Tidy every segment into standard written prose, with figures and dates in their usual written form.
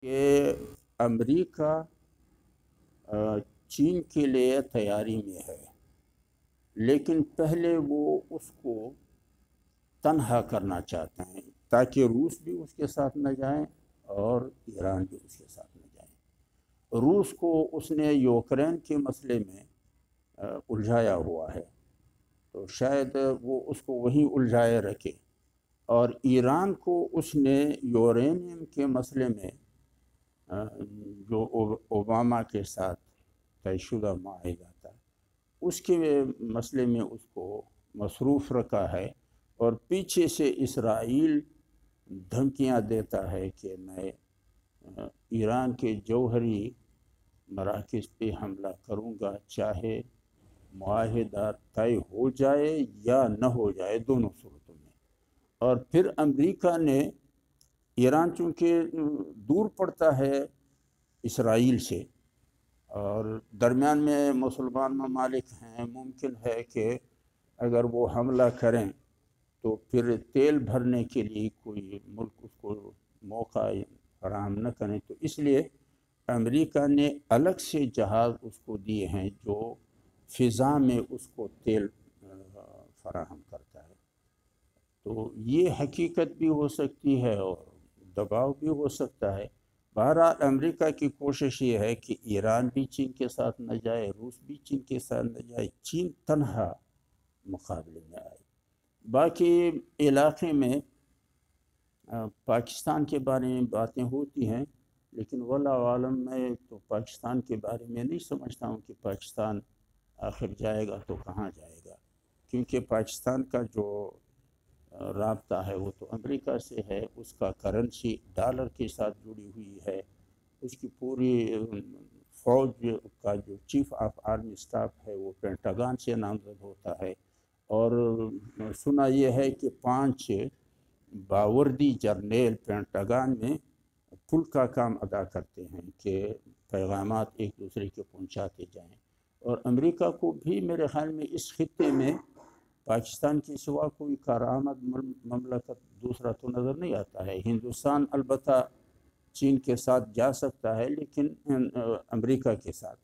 کہ امریکہ چین کے لیے تیاری میں ہے، لیکن پہلے وہ اس کو تنہا کرنا چاہتے ہیں تاکہ روس بھی اس کے ساتھ نہ جائیں اور ایران بھی اس کے ساتھ نہ جائیں۔ روس کو اس نے یوکرین کے مسئلے میں الجھایا ہوا ہے، تو شاید وہ اس کو وہیں الجھائے رکھے، اور ایران کو اس نے یورینیم کے مسئلے میں جو اوباما کے ساتھ طے شدہ معاہدہ تھا اس کے مسئلے میں اس کو مصروف رکھا ہے، اور پیچھے سے اسرائیل دھمکیاں دیتا ہے کہ میں ایران کے جوہری مراکز پہ حملہ کروں گا، چاہے معاہدہ طے ہو جائے یا نہ ہو جائے، دونوں صورتوں میں۔ اور پھر امریکہ نے، ایران چونکہ دور پڑتا ہے اسرائیل سے اور درمیان میں مسلمان ممالک ہیں، ممکن ہے کہ اگر وہ حملہ کریں تو پھر تیل بھرنے کے لیے کوئی ملک اس کو موقع فراہم نہ کریں، تو اس لیے امریکہ نے الگ سے جہاز اس کو دیے ہیں جو فضا میں اس کو تیل فراہم کرتا ہے۔ تو یہ حقیقت بھی ہو سکتی ہے اور دباؤ بھی ہو سکتا ہے۔ بہرحال امریکہ کی کوشش یہ ہے کہ ایران بھی چین کے ساتھ نہ جائے، روس بھی چین کے ساتھ نہ جائے، چین تنہا مقابلے میں آئے۔ باقی علاقے میں پاکستان کے بارے میں باتیں ہوتی ہیں، لیکن واللہ عالم میں تو پاکستان کے بارے میں نہیں سمجھتا ہوں کہ پاکستان آخر جائے گا تو کہاں جائے گا، کیونکہ پاکستان کا جو رابطہ ہے وہ تو امریکہ سے ہے، اس کا کرنسی ڈالر کے ساتھ جڑی ہوئی ہے، اس کی پوری فوج کا جو چیف آف آرمی اسٹاف ہے وہ پینٹاگان سے نامزد ہوتا ہے، اور سنا یہ ہے کہ 5 باوردی جرنیل پینٹاگان میں پل کا کام ادا کرتے ہیں کہ پیغامات ایک دوسرے کے پہنچاتے جائیں۔ اور امریکہ کو بھی میرے خیال میں اس خطے میں پاکستان کے سوا کوئی کارآمد مملکت دوسرا تو نظر نہیں آتا ہے۔ ہندوستان البتہ چین کے ساتھ جا سکتا ہے، لیکن امریکہ کے ساتھ،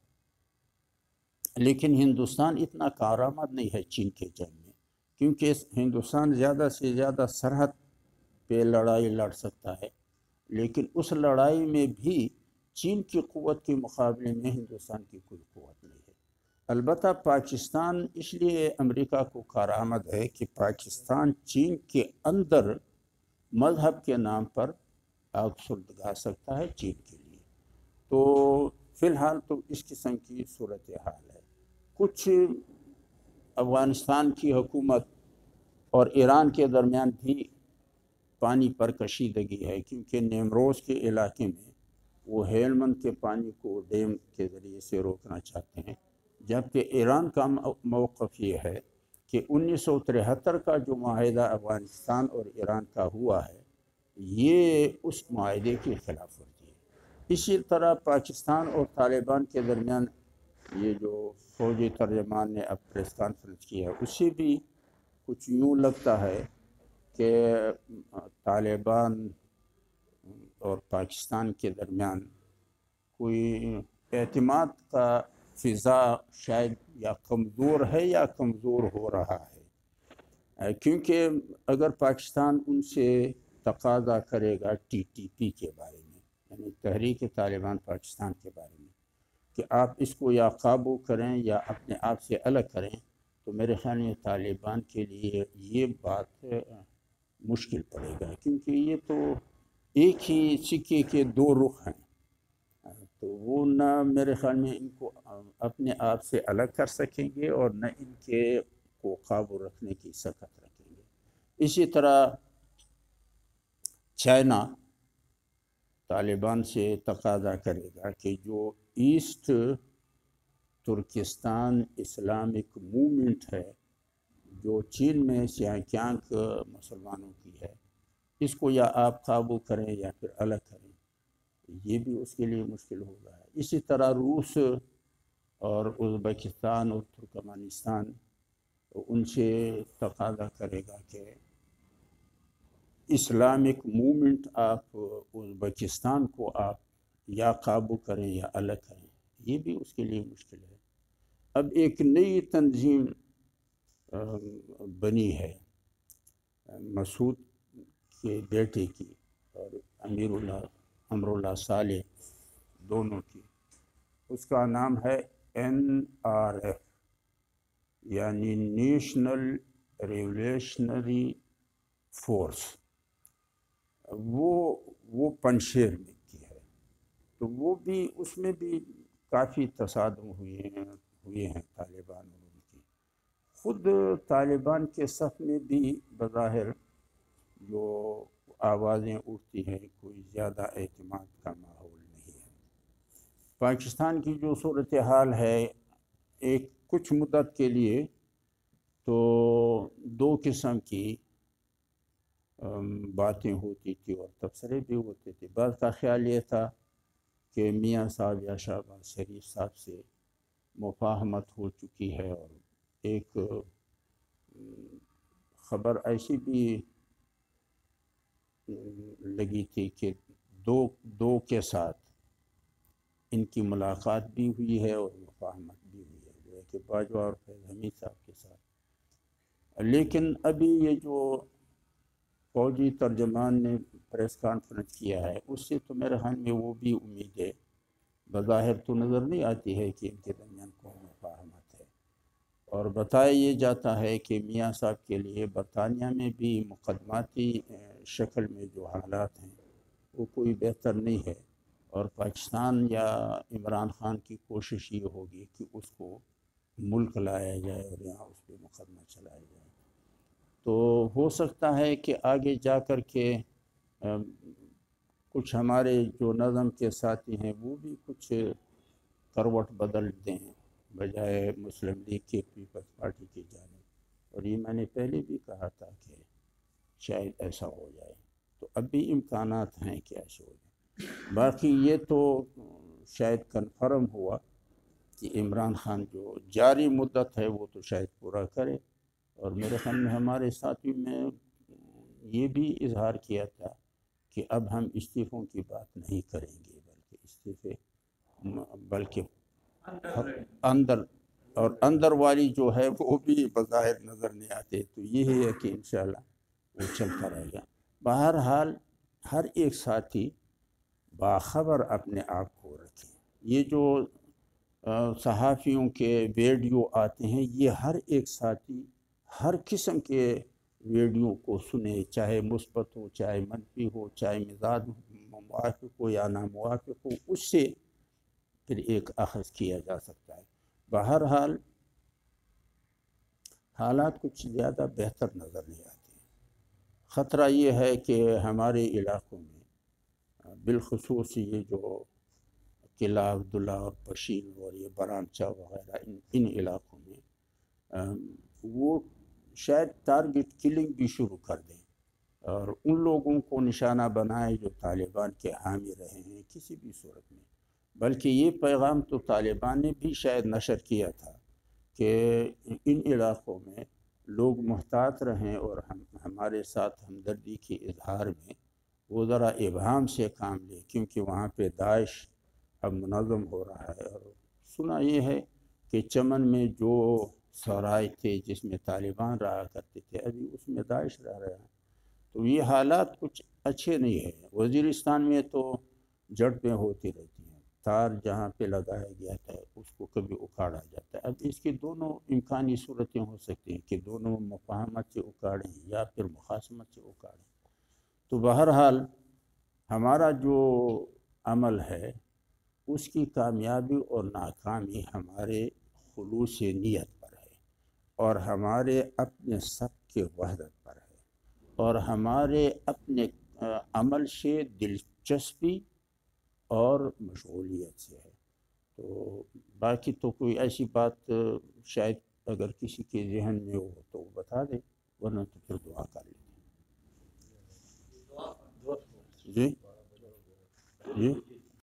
لیکن ہندوستان اتنا کارآمد نہیں ہے چین کے جنگ میں، کیونکہ ہندوستان زیادہ سے زیادہ سرحد پہ لڑائی لڑ سکتا ہے، لیکن اس لڑائی میں بھی چین کی قوت کے مقابلے میں ہندوستان کی کوئی قوت نہیں ہے۔ البتہ پاکستان اس لیے امریکہ کو کارآمد ہے کہ پاکستان چین کے اندر مذہب کے نام پر آگ سلگا سکتا ہے چین کے لیے۔ تو فی الحال تو اس قسم کی صورتحال ہے۔ کچھ افغانستان کی حکومت اور ایران کے درمیان بھی پانی پر کشیدگی ہے، کیونکہ نیمروز کے علاقے میں وہ ہیلمند کے پانی کو ڈیم کے ذریعے سے روکنا چاہتے ہیں، جبکہ ایران کا موقف یہ ہے کہ 1973 کا جو معاہدہ افغانستان اور ایران کا ہوا ہے یہ اس معاہدے کی خلاف ورزی ہے۔ اسی طرح پاکستان اور طالبان کے درمیان یہ جو فوجی ترجمان نے اب پریس کانفرنس کی ہے، اس سے بھی کچھ یوں لگتا ہے کہ طالبان اور پاکستان کے درمیان کوئی اعتماد کا فضا شاید یا کمزور ہے یا کمزور ہو رہا ہے، کیونکہ اگر پاکستان ان سے تقاضا کرے گا ٹی ٹی پی کے بارے میں، یعنی تحریک طالبان پاکستان کے بارے میں، کہ آپ اس کو یا قابو کریں یا اپنے آپ سے الگ کریں، تو میرے خیال میں طالبان کے لیے یہ بات مشکل پڑے گا، کیونکہ یہ تو ایک ہی سکے کے 2 رخ ہیں، تو وہ نہ میرے خیال میں ان کو اپنے آپ سے الگ کر سکیں گے اور نہ ان کے کو قابو رکھنے کی سخت رکھیں گے۔ اسی طرح چائنا طالبان سے تقاضا کرے گا کہ جو ایسٹ ترکستان اسلامک موومنٹ ہے جو چین میں سیاکیانگ مسلمانوں کی ہے، اس کو یا آپ قابو کریں یا پھر الگ کریں، یہ بھی اس کے لیے مشکل ہو رہا ہے۔ اسی طرح روس اور ازبکستان اور ترکمانستان ان سے تقاضا کرے گا کہ اسلامک موومنٹ آف ازبکستان کو آپ یا قابو کریں یا الگ کریں، یہ بھی اس کے لیے مشکل ہے۔ اب ایک نئی تنظیم بنی ہے مسعود کے بیٹے کی اور امر اللہ صالح دونوں کی، اس کا نام ہے NRF، یعنی نیشنل ریولیشنری فورس۔ وہ پنشیر میں کی ہے، تو وہ بھی اس میں بھی کافی تصادم ہوئے ہیں طالبان اور ان کی۔ خود طالبان کے صف میں بھی بظاہر جو آوازیں اٹھتی ہیں کوئی زیادہ اعتماد کا ماحول نہیں ہے۔ پاکستان کی جو صورتحال ہے، ایک کچھ مدت کے لیے تو دو قسم کی باتیں ہوتی تھی اور تبصرے بھی ہوتے تھے۔ بعض کا خیال یہ تھا کہ میاں صاحب یا شہباز شریف صاحب سے مفاہمت ہو چکی ہے، اور ایک خبر ایسی بھی لگی تھی کہ دو کے ساتھ ان کی ملاقات بھی ہوئی ہے اور مفاہمت بھی ہوئی ہے، جو ہے کہ باجوہ اور فیض حمید صاحب کے ساتھ۔ لیکن ابھی یہ جو فوجی ترجمان نے پریس کانفرنس کیا ہے، اس سے تو میرے خیال میں وہ بھی امید ہے، بظاہر تو نظر نہیں آتی ہے کہ ان کے درمیان کوئی مفاہمت ہے۔ اور بتایا یہ جاتا ہے کہ میاں صاحب کے لیے برطانیہ میں بھی مقدماتی شکل میں جو حالات ہیں وہ کوئی بہتر نہیں ہے، اور پاکستان یا عمران خان کی کوشش یہ ہوگی کہ اس کو ملک لایا جائے اور یہاں اس پہ مقدمہ چلایا جائے۔ تو ہو سکتا ہے کہ آگے جا کر کے کچھ ہمارے جو نظم کے ساتھی ہیں وہ بھی کچھ کروٹ بدل دیں بجائے مسلم لیگ کے پیپلز پارٹی کی جانب، اور یہ میں نے پہلے بھی کہا تھا کہ شاید ایسا ہو جائے، تو اب بھی امکانات ہیں کہ ایسا ہو جائے۔ باقی یہ تو شاید کنفرم ہوا کہ عمران خان جو جاری مدت ہے وہ تو شاید پورا کرے، اور میرے خیال میں ہمارے ساتھی میں یہ بھی اظہار کیا تھا کہ اب ہم استعفوں کی بات نہیں کریں گے، بلکہ استعفے بلکہ اندر والی جو ہے وہ بھی بظاہر نظر نہیں آتے، تو یہ ہے کہ انشاءاللہ وہ چلتا رہے گا۔ بہرحال ہر ایک ساتھی باخبر اپنے آپ کو رکھیں۔ یہ جو صحافیوں کے ویڈیو آتے ہیں، یہ ہر ایک ساتھی ہر قسم کے ویڈیو کو سنے، چاہے مثبت ہو چاہے منفی ہو، چاہے مزاج موافق ہو یا ناموافق ہو، اس سے پھر ایک اخذ کیا جا سکتا ہے۔ بہرحال حالات کچھ زیادہ بہتر نظر نہیں آتے ہیں۔ خطرہ یہ ہے کہ ہمارے علاقوں میں بالخصوص یہ جو قلعہ عبداللہ اور پشین اور یہ برانچہ وغیرہ ان علاقوں میں وہ شاید ٹارگٹ کلنگ بھی شروع کر دیں اور ان لوگوں کو نشانہ بنائے جو طالبان کے حامی رہے ہیں کسی بھی صورت میں۔ بلکہ یہ پیغام تو طالبان نے بھی شاید نشر کیا تھا کہ ان علاقوں میں لوگ محتاط رہیں اور ہمارے ساتھ ہمدردی کے اظہار میں وہ ذرا ابہام سے کام لیں، کیونکہ وہاں پہ داعش اب منظم ہو رہا ہے۔ اور سنا یہ ہے کہ چمن میں جو سرائے تھے جس میں طالبان رہا کرتے تھے، ابھی اس میں داعش رہ رہے ہیں، تو یہ حالات کچھ اچھے نہیں ہیں۔ وزیرستان میں تو جھڑپیں ہوتی رہتی ہیں، تار جہاں پہ لگایا گیا تھا اس کو کبھی اکھاڑا جاتا ہے۔ اب اس کی دونوں امکانی صورتیں ہو سکتی ہیں کہ دونوں مفاہمت سے اکھاڑیں یا پھر مخاصمت سے اکھاڑیں۔ تو بہرحال ہمارا جو عمل ہے اس کی کامیابی اور ناکامی ہمارے خلوص نیت پر ہے، اور ہمارے اپنے سب کے وحدت پر ہے، اور ہمارے اپنے عمل سے دلچسپی اور مشغولیت سے ہے۔ تو باقی تو کوئی ایسی بات شاید اگر کسی کے ذہن میں ہو تو وہ بتا دیں، ورنہ تو پھر دعا کر لیں۔ جی جی